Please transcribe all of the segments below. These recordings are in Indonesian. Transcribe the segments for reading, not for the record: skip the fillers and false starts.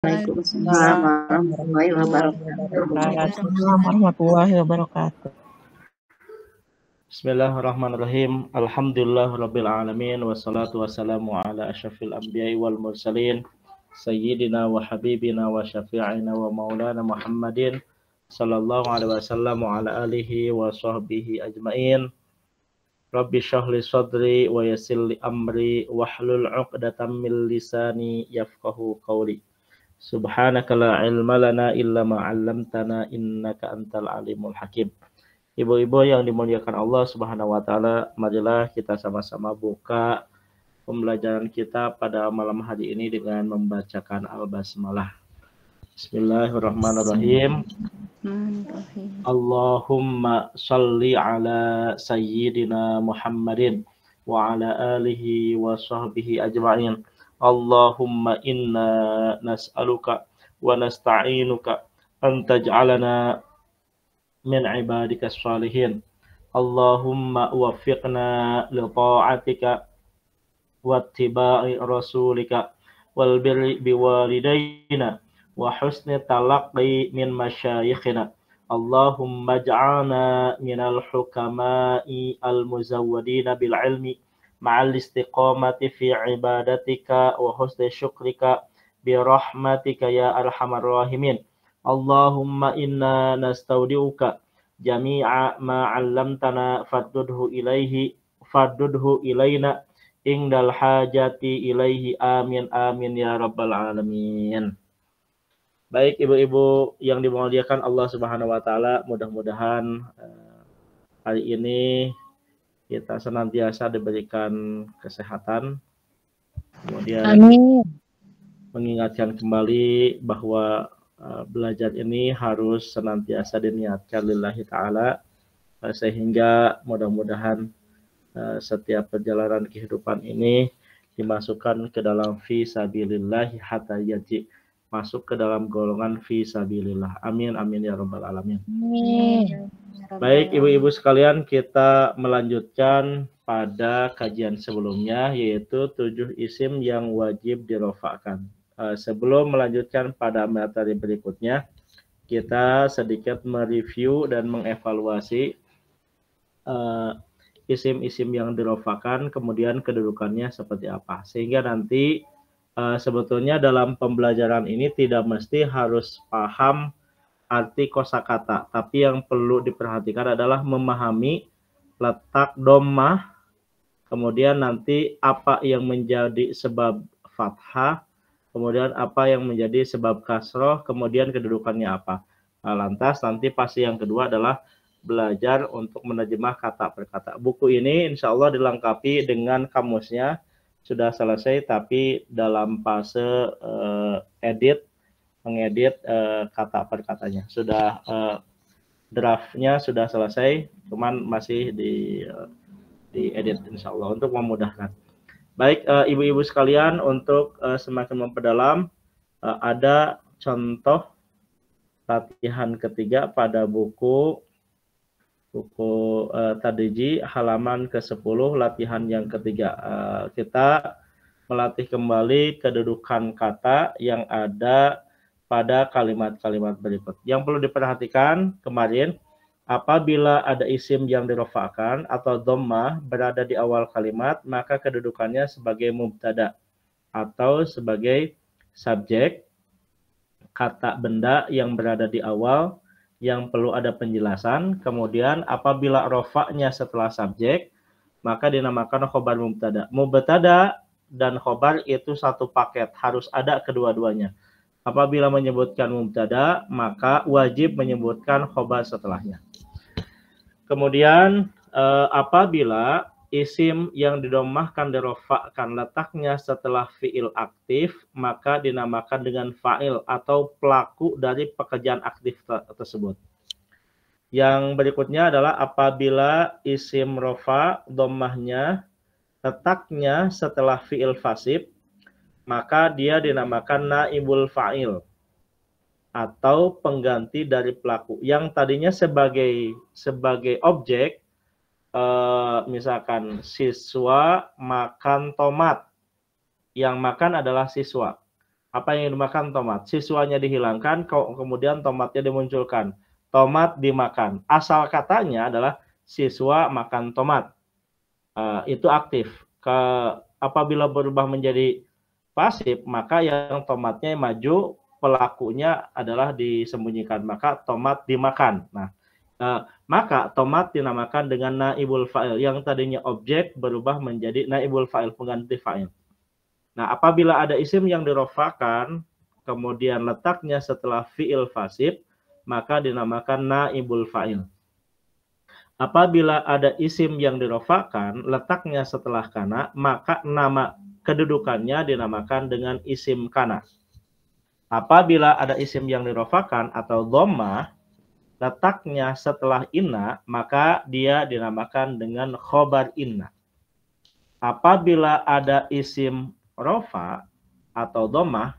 Waalaikumsalam Waalaikumsalam warahmatullahi wabarakatuh. Waalaikumsalam warahmatullahi wabarakatuh. Bismillahirrahmanirrahim. Alhamdulillahirabbil alamin wassalatu wassalamu ala asyrafil anbiya'i wal mursalin sayyidina wa habibina wa syafi'ina wa maulana Muhammadin sallallahu alaihi wasallam wa ala alihi wa sahbihi ajmain. Rabbi shrah li sadri wa yassir li amri wahlul 'uqdatam min lisani yafqahu qawli. Subhanaka la ilma lana illa ma 'allamtana innaka antal alimul hakim. Ibu-ibu yang dimuliakan Allah Subhanahu wa taala, marilah kita sama-sama buka pembelajaran kita pada malam hari ini dengan membacakan Al-Basmalah. Bismillahirrahmanirrahim. Allahumma shalli ala sayyidina Muhammadin wa ala alihi wa sahbihi ajma'in. Allahumma inna nas'aluka wa nasta'inuka an taj'alana min ibadika shalihin. Allahumma waffiqna li ta'atika wa ittiba'i rasulika wal birri biwalidayna wa husni talaqqi min masyayikhina. Allahumma ij'alna minal hukama'i al-muzawwadina bil ilmi ma'al istiqamati fi ibadatika wa husni syukrika bi rahmatika ya arhamar rahimin. Allahumma inna nastaudi'uka jami'a ma 'allamtana faddudhu ilaina indal hajati ilaihi amin amin ya rabbal alamin. Baik ibu-ibu yang dimuliakan Allah Subhanahu wa taala, mudah-mudahan hari ini kita senantiasa diberikan kesehatan. Kemudian Amin. Mengingatkan kembali bahwa belajar ini harus senantiasa diniatkan lillahi ta'ala, sehingga mudah-mudahan setiap perjalanan kehidupan ini dimasukkan ke dalam fi sabilillah hatta yaji, masuk ke dalam golongan fi sabilillah. Amin amin ya rabbal alamin. Amin. Baik ibu-ibu sekalian, kita melanjutkan pada kajian sebelumnya, yaitu 7 isim yang wajib dirofakkan. Sebelum melanjutkan pada materi berikutnya, kita sedikit mereview dan mengevaluasi isim-isim yang dirofakkan, kemudian kedudukannya seperti apa. Sehingga nanti sebetulnya dalam pembelajaran ini tidak mesti harus paham arti kosakata, tapi yang perlu diperhatikan adalah memahami letak dhammah, kemudian nanti apa yang menjadi sebab fathah, kemudian apa yang menjadi sebab kasroh, kemudian kedudukannya apa. Lantas nanti pasti yang kedua adalah belajar untuk menerjemah kata per kata. Buku ini insya Allah dilengkapi dengan kamusnya, sudah selesai, tapi dalam fase mengedit kata per katanya. Sudah draftnya sudah selesai, cuman masih diedit insya Allah untuk memudahkan. Baik ibu-ibu sekalian, untuk semakin memperdalam, ada contoh latihan ketiga pada buku Tadriji halaman ke-10, latihan yang ketiga. Kita melatih kembali kedudukan kata yang ada pada kalimat-kalimat berikut. Yang perlu diperhatikan kemarin, apabila ada isim yang dirofakkan atau dhammah berada di awal kalimat, maka kedudukannya sebagai mubtada atau sebagai subjek, kata benda yang berada di awal yang perlu ada penjelasan. Kemudian apabila rofaknya setelah subjek, maka dinamakan khobar mubtada. Mubtada dan khobar itu satu paket, harus ada kedua-duanya. Apabila menyebutkan mubtada, maka wajib menyebutkan khobar setelahnya. Kemudian apabila isim yang didomahkan dirofakkan letaknya setelah fiil aktif, maka dinamakan dengan fa'il atau pelaku dari pekerjaan aktif tersebut. Yang berikutnya adalah apabila isim rofa domahnya letaknya setelah fiil fasib, maka dia dinamakan naibul fa'il atau pengganti dari pelaku. Yang tadinya sebagai objek, misalkan siswa makan tomat, yang makan adalah siswa. Apa yang dimakan? Tomat. Siswanya dihilangkan, kemudian tomatnya dimunculkan. Tomat dimakan. Asal katanya adalah siswa makan tomat. Itu aktif. Apabila berubah menjadi pasif, maka yang tomatnya maju, pelakunya adalah disembunyikan. Maka tomat dimakan. Nah, maka tomat dinamakan dengan naibul fa'il. Yang tadinya objek berubah menjadi naibul fa'il, pengganti fa'il. Nah, apabila ada isim yang dirofakan, kemudian letaknya setelah fi'il fasib, maka dinamakan naibul fa'il. Apabila ada isim yang dirofakan, letaknya setelah kana, maka nama kedudukannya dinamakan dengan isim kana. Apabila ada isim yang dirofakan atau dhammah, letaknya setelah inna, maka dia dinamakan dengan khobar inna. Apabila ada isim rofa atau dhammah,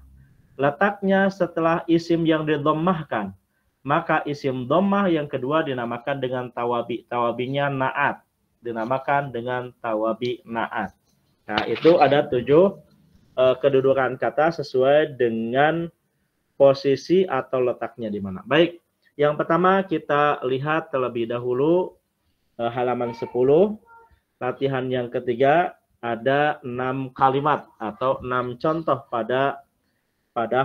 letaknya setelah isim yang didommahkan, maka isim dhammah yang kedua dinamakan dengan tawabi. Tawabinya na'at, dinamakan dengan tawabi na'at. Nah, itu ada 7 kedudukan kata sesuai dengan posisi atau letaknya di mana. Baik, yang pertama kita lihat terlebih dahulu halaman 10. Latihan yang ketiga ada 6 kalimat atau 6 contoh pada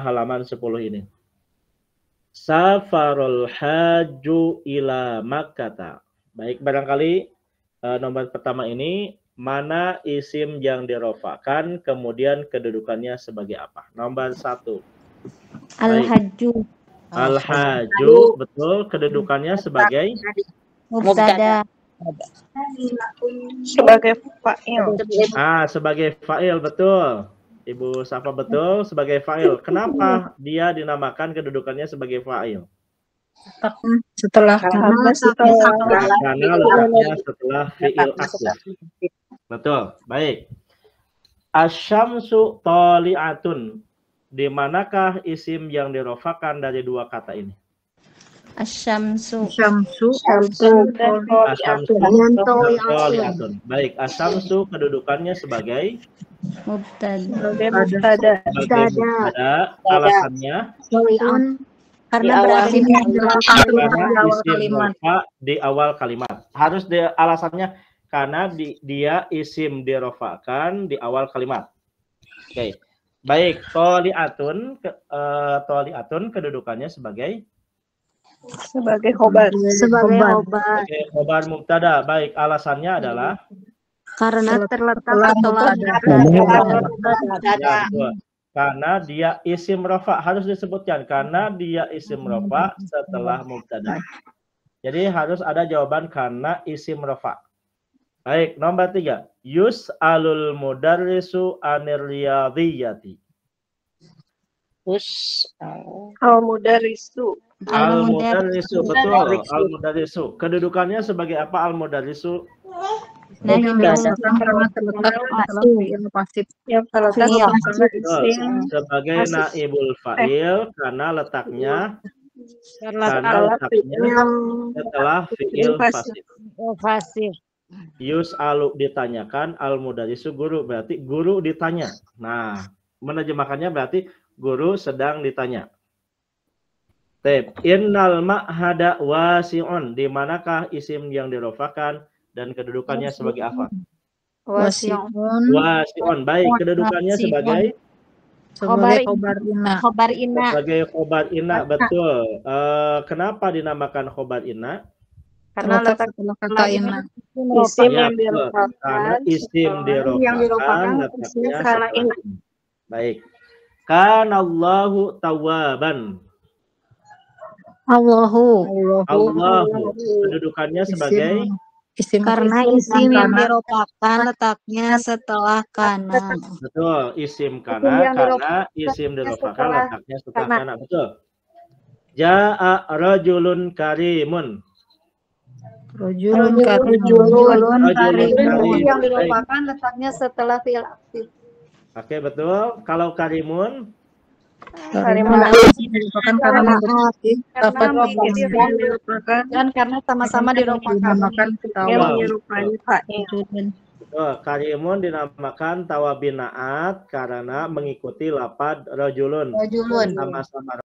halaman 10 ini. Safarul haju ila Makkah. Baik, barangkali nomor pertama ini mana isim yang dirofakan, kemudian kedudukannya sebagai apa? Nomor 1. Al-hajju. Al-haju, betul, kedudukannya sebagai Mubtada. Sebagai fa'il. sebagai fa'il, betul. Ibu Safa, betul, sebagai fa'il. Kenapa dia dinamakan kedudukannya sebagai fa'il? Setelah Karena letaknya setelah fi'il aktif. Betul, baik. Asyamsu tali'atun. Di manakah isim yang dirofakan dari 2 kata ini? Asyamsu. Tali'atun. Baik, asyamsu kedudukannya sebagai Mubtada. Alasannya Karena berarti di awal kalimat. Harus alasannya karena dia isim dirofakan di awal kalimat. Oke. Baik, toliatun kedudukannya sebagai khobar. sebagai khobar mubtada. Baik, alasannya adalah karena terletak setelah ya, karena dia isim rofa, harus disebutkan karena dia isim rofa setelah mubtada. Jadi harus ada jawaban karena isim rofa. Baik, nomor 3. Yus'alul mudarrisu anir riyadhiyati. Al-mudarrisu. Al-mudarrisu, betul. Al-mudarrisu. Kedudukannya sebagai apa al-mudarrisu? Sebagai naibul fa'il karena letaknya setelah fi'il fasih. Yus'alu ditanyakan, al-mudarrisu guru, berarti guru ditanya. Nah, menerjemahkannya berarti guru sedang ditanya. Innal ma'hada wasi'un. Di manakah isim yang dirofakan dan kedudukannya sebagai apa? Wasi'un. Baik, kedudukannya sebagai khobar inna. Sebagai khobar inna, betul. Kenapa dinamakan khobar inna? Karena letak kata inna. Isim Ya, yang dirofakan. karena isim dirofakan letaknya inna. Baik. Kanallahu tawwaban. Allahu. Kedudukannya sebagai Karena isim yang dirofakan letaknya setelah kana. betul, isim kana karena isim dirofakan letaknya setelah kana, betul. Ja'a rajulun karimun. Rajulun yang dirofakan letaknya setelah fi'il aktif. Oke, betul. Kalau karimun dan karena sama-sama dirofakan. Karimun dinamakan tawabinaat karena mengikuti lapad rojulun. Rajulun. Sama-sama